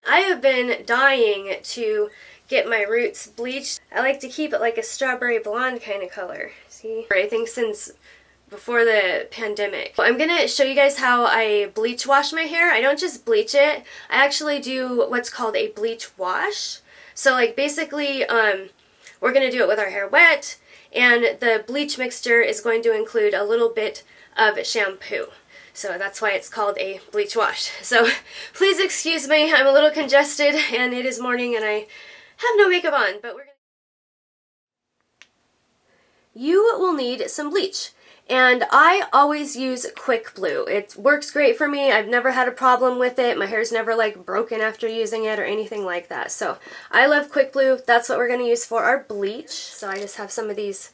I have been dying to get my roots bleached. I like to keep it like a strawberry blonde kind of color. See? I think since before the pandemic. I'm gonna show you guys how I bleach wash my hair. I don't just bleach it. I actually do what's called a bleach wash. So like basically, we're gonna do it with our hair wet, and the bleach mixture is going to include a little bit of shampoo. So that's why it's called a bleach wash. So please excuse me, I'm a little congested and it is morning and I have no makeup on, but we're gonna... You will need some bleach. And I always use Quick Blue. It works great for me. I've never had a problem with it. My hair's never like broken after using it or anything like that. So I love Quick Blue. That's what we're going to use for our bleach. So I just have some of these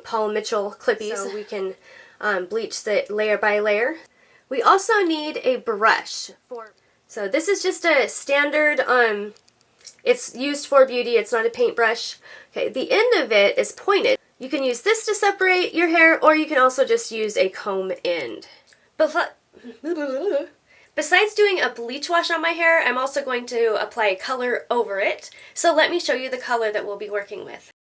Paul Mitchell clippies so we can bleach the layer by layer. We also need a brush. So this is just a standard, it's used for beauty. It's not a paintbrush. Okay, the end of it is pointed. You can use this to separate your hair, or you can also just use a comb end. Besides doing a bleach wash on my hair, I'm also going to apply color over it. So let me show you the color that we'll be working with.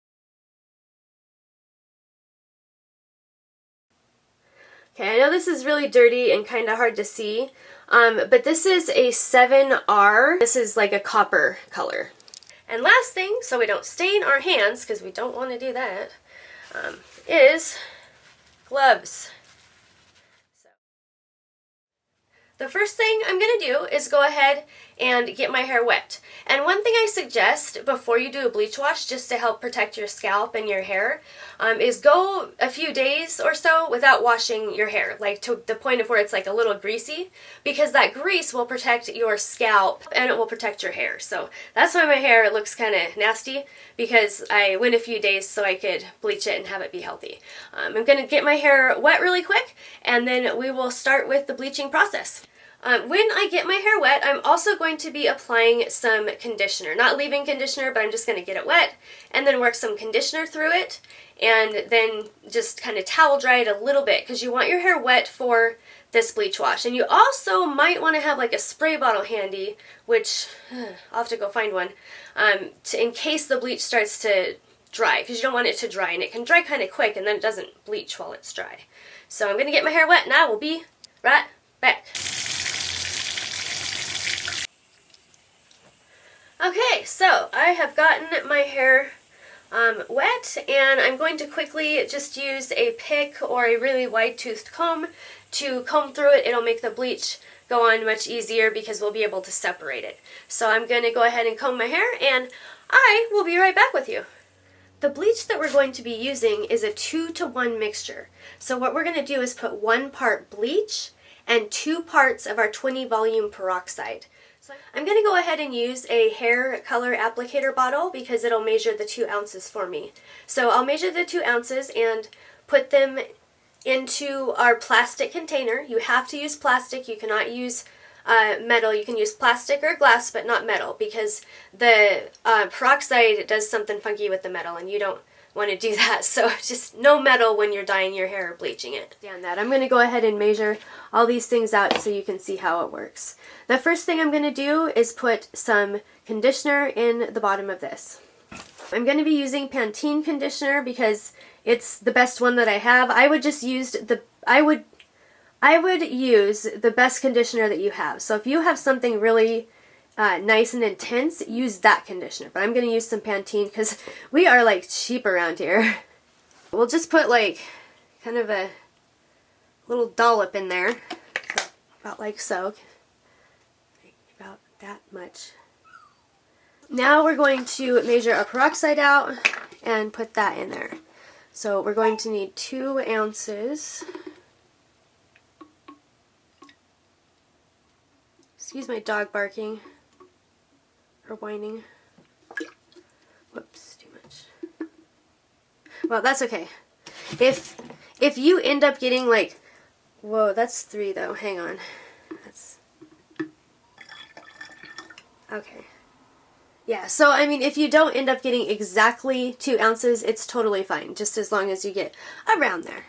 Okay, I know this is really dirty and kind of hard to see, but this is a 7R. This is like a copper color. And last thing, so we don't stain our hands, because we don't want to do that, is gloves. So, the first thing I'm going to do is go ahead and get my hair wet. And one thing I suggest before you do a bleach wash, just to help protect your scalp and your hair, is go a few days or so without washing your hair, like to the point of where it's like a little greasy, because that grease will protect your scalp and it will protect your hair. So that's why my hair looks kind of nasty, because I went a few days so I could bleach it and have it be healthy. I'm going to get my hair wet really quick, and then we will start with the bleaching process. When I get my hair wet, I'm also going to be applying some conditioner. Not leave-in conditioner, but I'm just going to get it wet and then work some conditioner through it, and then just kind of towel dry it a little bit, because you want your hair wet for this bleach wash. And you also might want to have like a spray bottle handy, which I'll have to go find one, in case the bleach starts to dry, because you don't want it to dry, and it can dry kind of quick and then it doesn't bleach while it's dry. So I'm going to get my hair wet and I will be right back. Okay, so I have gotten my hair wet, and I'm going to quickly just use a pick or a really wide-toothed comb to comb through it. It'll make the bleach go on much easier because we'll be able to separate it. So I'm going to go ahead and comb my hair, and I will be right back with you. The bleach that we're going to be using is a 2-to-1 mixture. So what we're going to do is put 1 part bleach and 2 parts of our 20 volume peroxide. So I'm going to go ahead and use a hair color applicator bottle because it'll measure the 2 ounces for me. So I'll measure the 2 ounces and put them into our plastic container. You have to use plastic. You cannot use metal. You can use plastic or glass, but not metal, because the peroxide does something funky with the metal, and you don't want to do that. So just no metal when you're dyeing your hair or bleaching it. And that I'm going to go ahead and measure all these things out so you can see how it works. The first thing I'm going to do is put some conditioner in the bottom of this. I'm going to be using Pantene conditioner because it's the best one that I have. I would just use I would use the best conditioner that you have. So if you have something really nice and intense, use that conditioner. But I'm going to use some Pantene because we are like cheap around here. We'll just put like kind of a little dollop in there. So about like so. About that much. Now we're going to measure our peroxide out and put that in there. So we're going to need 2 ounces. Excuse my dog barking or whining. Whoops, too much. Well, that's okay. If you end up getting like, whoa, that's 3 though. Hang on. That's okay. Yeah, so I mean, if you don't end up getting exactly 2 ounces, it's totally fine, just as long as you get around there.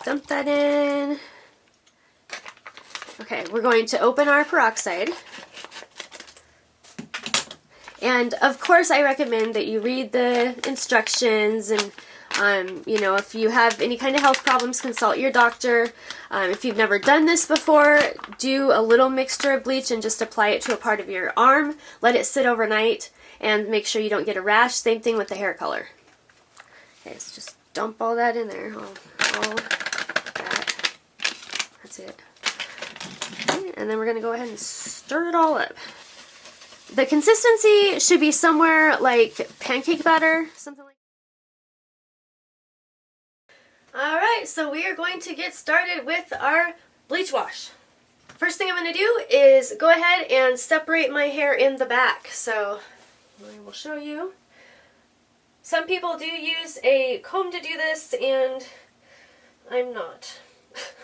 Dump that in. Okay, we're going to open our peroxide. And of course I recommend that you read the instructions, and you know, if you have any kind of health problems, consult your doctor. If you've never done this before, do a little mixture of bleach and just apply it to a part of your arm. Let it sit overnight and make sure you don't get a rash. Same thing with the hair color. Okay, so just dump all that in there. All that. That's it. Okay, and then we're going to go ahead and stir it all up. The consistency should be somewhere like pancake batter, something like that. Alright, so we are going to get started with our bleach wash. First thing I'm going to do is go ahead and separate my hair in the back. So I will show you. Some people do use a comb to do this, and I'm not.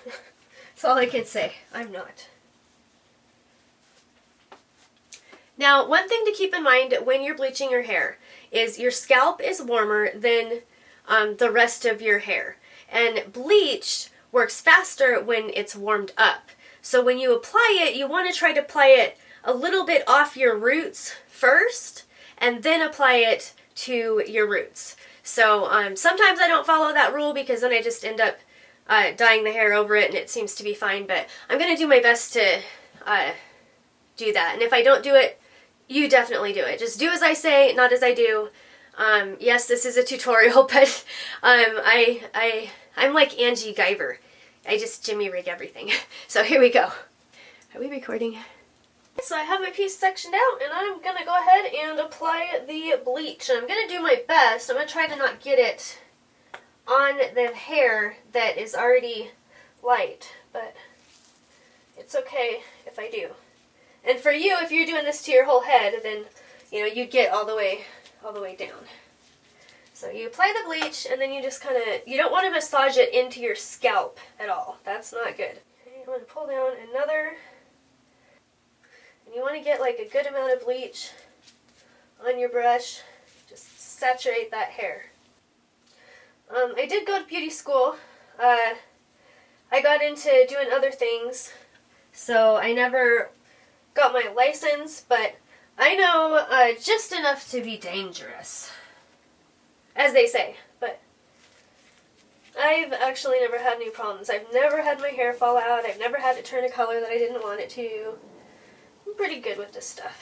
That's all I can say. I'm not. Now, one thing to keep in mind when you're bleaching your hair is your scalp is warmer than the rest of your hair. And bleach works faster when it's warmed up. So when you apply it, you want to try to apply it a little bit off your roots first, and then apply it to your roots. So sometimes I don't follow that rule because then I just end up dyeing the hair over it and it seems to be fine, but I'm going to do my best to do that. And if I don't do it, you definitely do it. Just do as I say, not as I do. Yes, this is a tutorial, but I'm like Angie Guyver. I just jimmy rig everything. So here we go. Are we recording? So I have my piece sectioned out, and I'm going to go ahead and apply the bleach. And I'm going to do my best. I'm going to try to not get it on the hair that is already light, but it's okay if I do. And for you, if you're doing this to your whole head, then, you know, you get all the way down. So you apply the bleach, and then you just kind of, you don't want to massage it into your scalp at all. That's not good. Okay, you want to pull down another. And you want to get like a good amount of bleach on your brush. Just saturate that hair. I did go to beauty school. I got into doing other things, so I never got my license, but I know just enough to be dangerous, as they say. But I've actually never had any problems. I've never had my hair fall out. I've never had it turn a color that I didn't want it to. I'm pretty good with this stuff.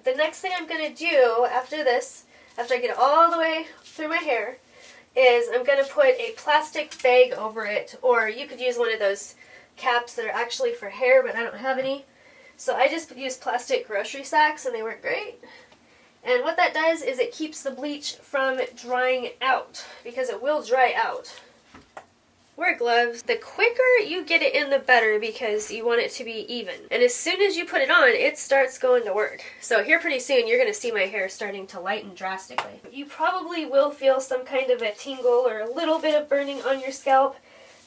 The next thing I'm going to do after this, after I get it all the way through my hair, is I'm going to put a plastic bag over it, or you could use one of those caps that are actually for hair, but I don't have any. So I just use plastic grocery sacks, and they work great. And what that does is it keeps the bleach from drying out, because it will dry out. Wear gloves. The quicker you get it in, the better, because you want it to be even. And as soon as you put it on, it starts going to work. So here pretty soon, you're going to see my hair starting to lighten drastically. You probably will feel some kind of a tingle or a little bit of burning on your scalp.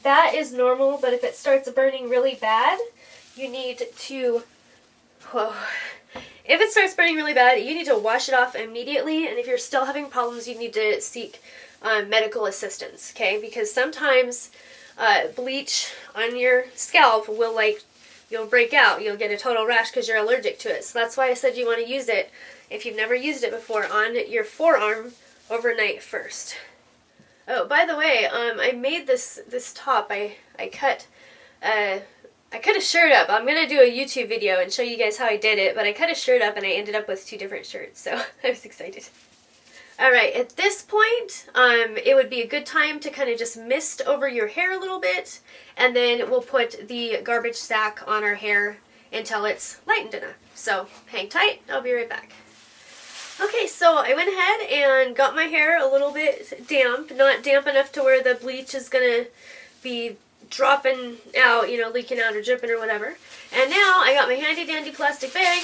That is normal, but if it starts burning really bad, you need to, if it starts burning really bad, you need to wash it off immediately, and if you're still having problems, you need to seek medical assistance, okay? Because sometimes bleach on your scalp will, like, you'll break out, you'll get a total rash because you're allergic to it. So that's why I said you want to use it, if you've never used it before, on your forearm overnight first. Oh, by the way, I made this top. I cut a shirt up. I'm gonna do a YouTube video and show you guys how I did it, but I cut a shirt up and I ended up with 2 different shirts, so I was excited. Alright, at this point, it would be a good time to kind of just mist over your hair a little bit, and then we'll put the garbage sack on our hair until it's lightened enough. So, hang tight, I'll be right back. Okay, so I went ahead and got my hair a little bit damp, not damp enough to where the bleach is going to be dropping out, you know, leaking out or dripping or whatever. And now I got my handy dandy plastic bag,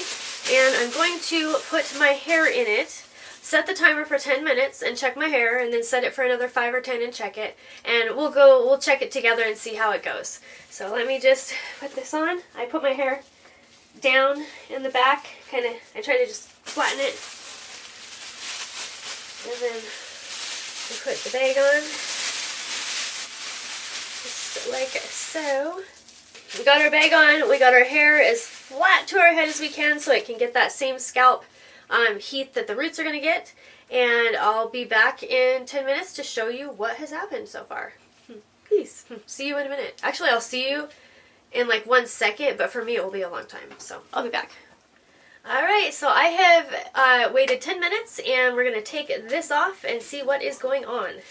and I'm going to put my hair in it, set the timer for 10 minutes and check my hair, and then set it for another 5 or 10 and check it. And we'll check it together and see how it goes. So let me just put this on. I put my hair down in the back, I try to just flatten it. And then we put the bag on, just like so. we got our bag on. We got our hair as flat to our head as we can so it can get that same scalp heat that the roots are going to get. And I'll be back in 10 minutes to show you what has happened so far. Peace. See you in a minute. Actually, I'll see you in like 1 second, but for me it will be a long time. So I'll be back. Alright, so I have waited 10 minutes and we're going to take this off and see what is going on.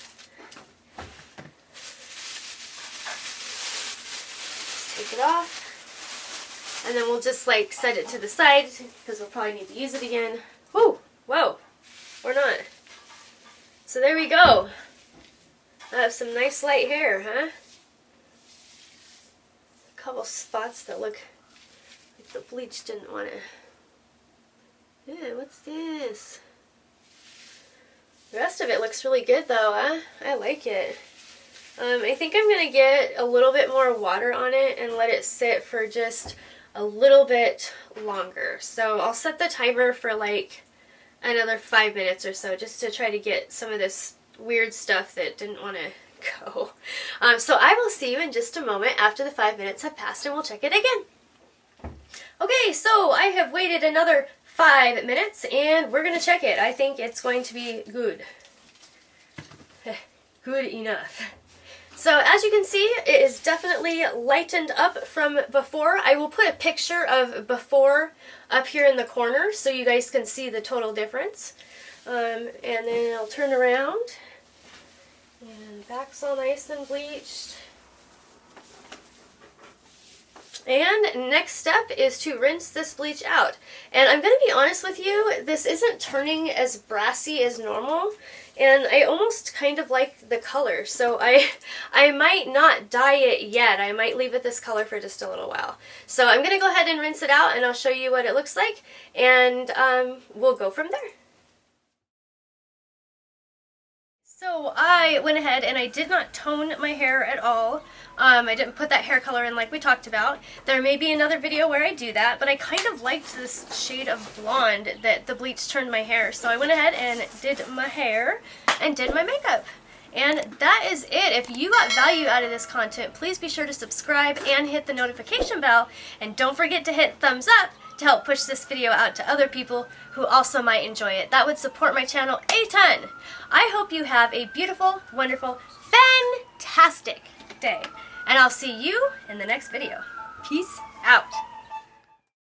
Just take it off. And then we'll just like set it to the side because we'll probably need to use it again. Woo! Whoa! Or not. So there we go. I have some nice light hair, huh? A couple spots that look like the bleach didn't want to. Yeah, what's this? The rest of it looks really good though, huh? I like it. I think I'm going to get a little bit more water on it and let it sit for just a little bit longer. So I'll set the timer for like another 5 minutes or so just to try to get some of this weird stuff that didn't want to go. So I will see you in just a moment after the 5 minutes have passed and we'll check it again. Okay, so I have waited another 5 minutes and we're going to check it. I think it's going to be good. Good enough. So as you can see, it is definitely lightened up from before. I will put a picture of before up here in the corner so you guys can see the total difference. And then I'll turn around. And back's all nice and bleached. And next step is to rinse this bleach out. And I'm going to be honest with you, this isn't turning as brassy as normal. And I almost kind of like the color. So I might not dye it yet. I might leave it this color for just a little while. So I'm going to go ahead and rinse it out and I'll show you what it looks like. And we'll go from there. So I went ahead and I did not tone my hair at all. I didn't put that hair color in like we talked about. There may be another video where I do that, but I kind of liked this shade of blonde that the bleach turned my hair. So I went ahead and did my hair and did my makeup. And that is it. If you got value out of this content, please be sure to subscribe and hit the notification bell. And don't forget to hit thumbs up to help push this video out to other people who also might enjoy it. That would support my channel a ton. I hope you have a beautiful, wonderful, fantastic day. And I'll see you in the next video. Peace out.